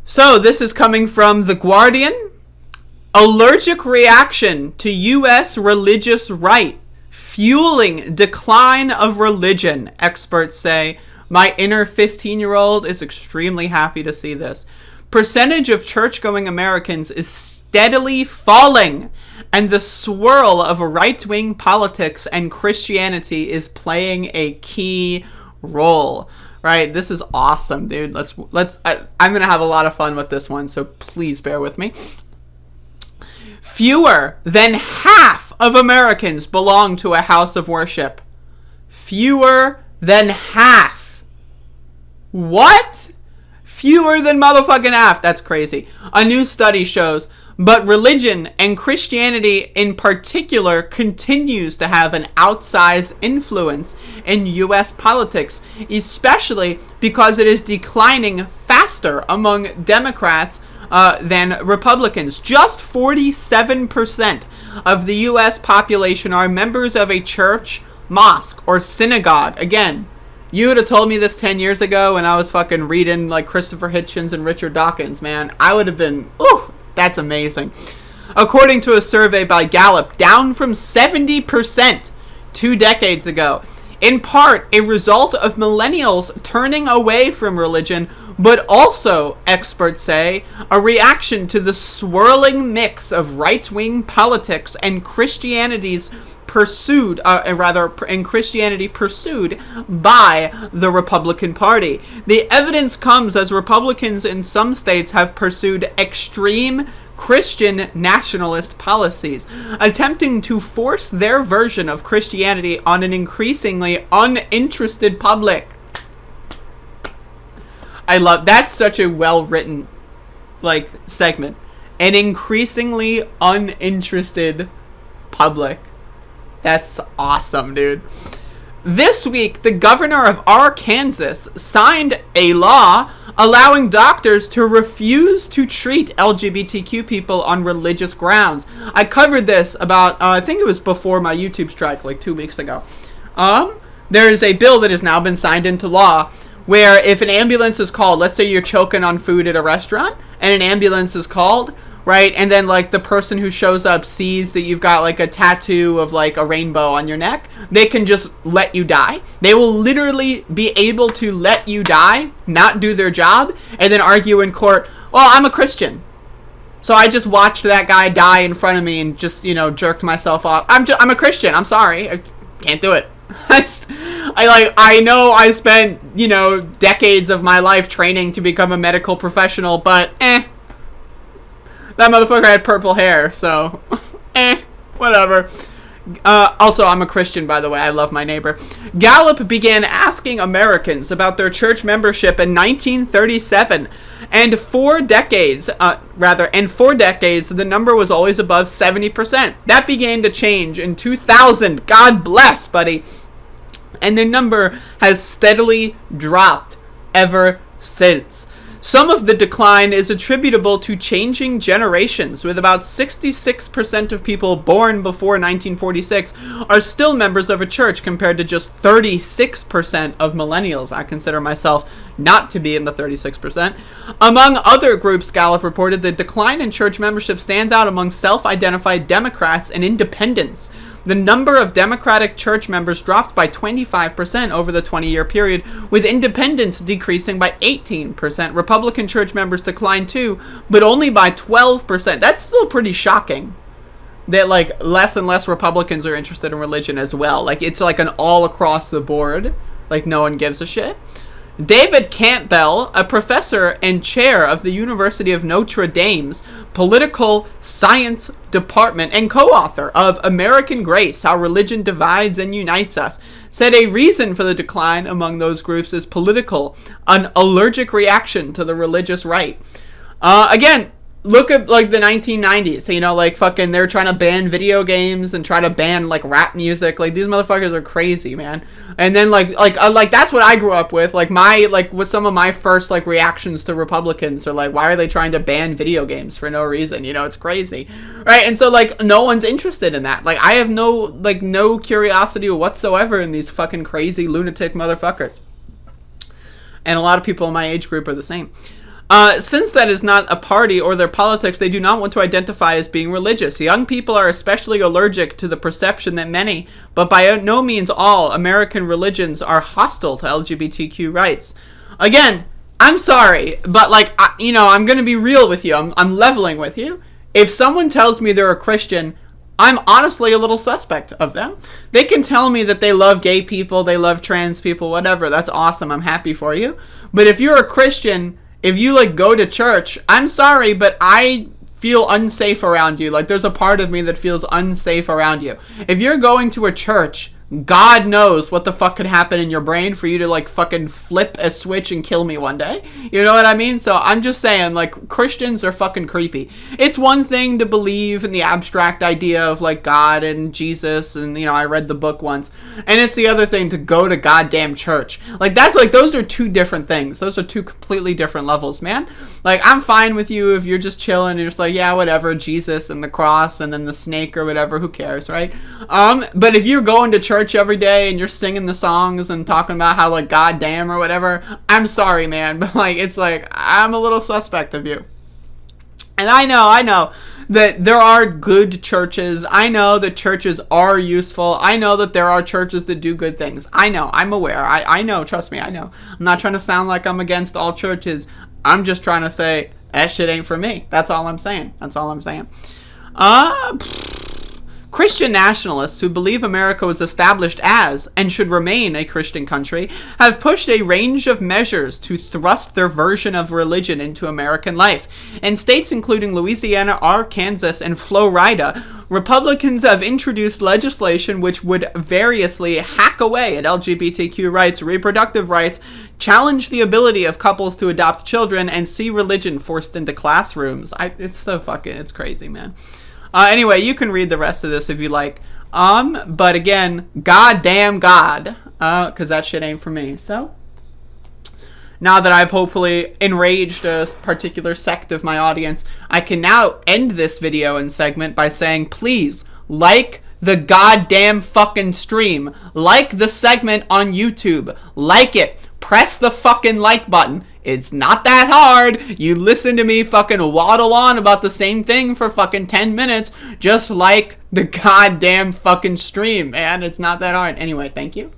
So this is coming from The Guardian. Allergic reaction to U.S. religious right, fueling decline of religion, experts say. My inner 15-year-old is extremely happy to see this. Percentage of church-going Americans is steadily falling, and the swirl of right-wing politics and Christianity is playing a key role. Right, this is awesome, dude. I'm gonna have a lot of fun with this one, so please bear with me. Fewer than half of Americans belong to a house of worship. Fewer than half. What? Fewer than motherfucking half. That's crazy. A new study shows, but religion and Christianity in particular continues to have an outsized influence in U.S. politics, especially because it is declining faster among Democrats than Republicans. Just 47% of the U.S. population are members of a church, mosque, or synagogue. Again, you would have told me this 10 years ago when I was fucking reading like Christopher Hitchens and Richard Dawkins, man. I would have been, ooh, that's amazing. According to a survey by Gallup, down from 70% 2 decades ago. In part, a result of millennials turning away from religion, but also, experts say, a reaction to the swirling mix of right-wing politics and Christianity pursued by the Republican Party. The evidence comes as Republicans in some states have pursued extreme Christian nationalist policies, attempting to force their version of Christianity on an increasingly uninterested public. That's such a well-written, segment. An increasingly uninterested public. That's awesome, dude. This week, the governor of Arkansas signed a law allowing doctors to refuse to treat LGBTQ people on religious grounds. I covered this about, I think it was before my YouTube strike, 2 weeks ago. There is a bill that has now been signed into law where if an ambulance is called, let's say you're choking on food at a restaurant, and an ambulance is called, right, and then the person who shows up sees that you've got a tattoo of a rainbow on your neck, they can just let you die. They will literally be able to let you die, not do their job, and then argue in court, well, I'm a Christian, so I just watched that guy die in front of me and just, jerked myself off. I'm a Christian, I'm sorry, I can't do it. I know I spent, decades of my life training to become a medical professional, but that motherfucker had purple hair, so whatever. Also, I'm a Christian, by the way. I love my neighbor. Gallup began asking Americans about their church membership in 1937, and for decades, the number was always above 70%. That began to change in 2000. God bless, buddy. And the number has steadily dropped ever since. Some of the decline is attributable to changing generations, with about 66% of people born before 1946 are still members of a church compared to just 36% of millennials. I consider myself not to be in the 36%. Among other groups, Gallup reported the decline in church membership stands out among self-identified Democrats and independents. The number of Democratic church members dropped by 25% over the 20-year period, with independents decreasing by 18%. Republican church members declined too, but only by 12%. That's still pretty shocking that less and less Republicans are interested in religion as well. It's an all across the board, no one gives a shit. David Campbell, a professor and chair of the University of Notre Dame's Political Science Department and co-author of American Grace, How Religion Divides and Unites Us, said a reason for the decline among those groups is political, an allergic reaction to the religious right. Again, look at the 1990s, fucking they're trying to ban video games and try to ban rap music. These motherfuckers are crazy, man. And then that's what I grew up with. With some of my first reactions to Republicans are why are they trying to ban video games for no reason? It's crazy, right? And so no one's interested in that. I have no curiosity whatsoever in these fucking crazy lunatic motherfuckers. And a lot of people in my age group are the same. Since that is not a party or their politics, they do not want to identify as being religious. Young people are especially allergic to the perception that many, but by no means all, American religions are hostile to LGBTQ rights. Again, I'm sorry, but like, I'm going to be real with you. I'm leveling with you. If someone tells me they're a Christian, I'm honestly a little suspect of them. They can tell me that they love gay people, they love trans people, whatever. That's awesome. I'm happy for you. But if you're a Christian, if you like go to church, I'm sorry, but I feel unsafe around you. Like, there's a part of me that feels unsafe around you. If you're going to a church, God knows what the fuck could happen in your brain for you to like fucking flip a switch and kill me one day. You know what I mean? So I'm just saying, like, Christians are fucking creepy. It's one thing to believe in the abstract idea of like God and Jesus, and I read the book once, and it's the other thing to go to goddamn church. Like, that's like, those are two different things. Those are two completely different levels, man. Like, I'm fine with you if you're just chilling and you're just like, yeah, whatever, Jesus and the cross and then the snake or whatever, who cares, right? But if you're going to church every day and you're singing the songs and talking about how like goddamn or whatever, I'm sorry, man, but like, it's like, I'm a little suspect of you. And I know that there are good churches. I know that churches are useful. I know that there are churches that do good things. I know, I'm aware. I know, trust me, I know. I'm not trying to sound like I'm against all churches. I'm just trying to say that shit ain't for me. That's all I'm saying. Christian nationalists who believe America was established as, and should remain, a Christian country, have pushed a range of measures to thrust their version of religion into American life. In states including Louisiana, Arkansas, and Florida, Republicans have introduced legislation which would variously hack away at LGBTQ rights, reproductive rights, challenge the ability of couples to adopt children, and see religion forced into classrooms. It's crazy, man. Anyway, you can read the rest of this if you like. But again, goddamn God, because that shit ain't for me. So, now that I've hopefully enraged a particular sect of my audience, I can now end this video and segment by saying, please, like the goddamn fucking stream. Like the segment on YouTube. Like it. Press the fucking like button. It's not that hard. You listen to me fucking waddle on about the same thing for fucking 10 minutes. Just like the goddamn fucking stream, man. It's not that hard. Anyway, thank you.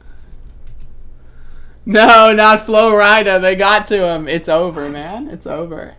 No, not Florida. They got to him. It's over, man. It's over.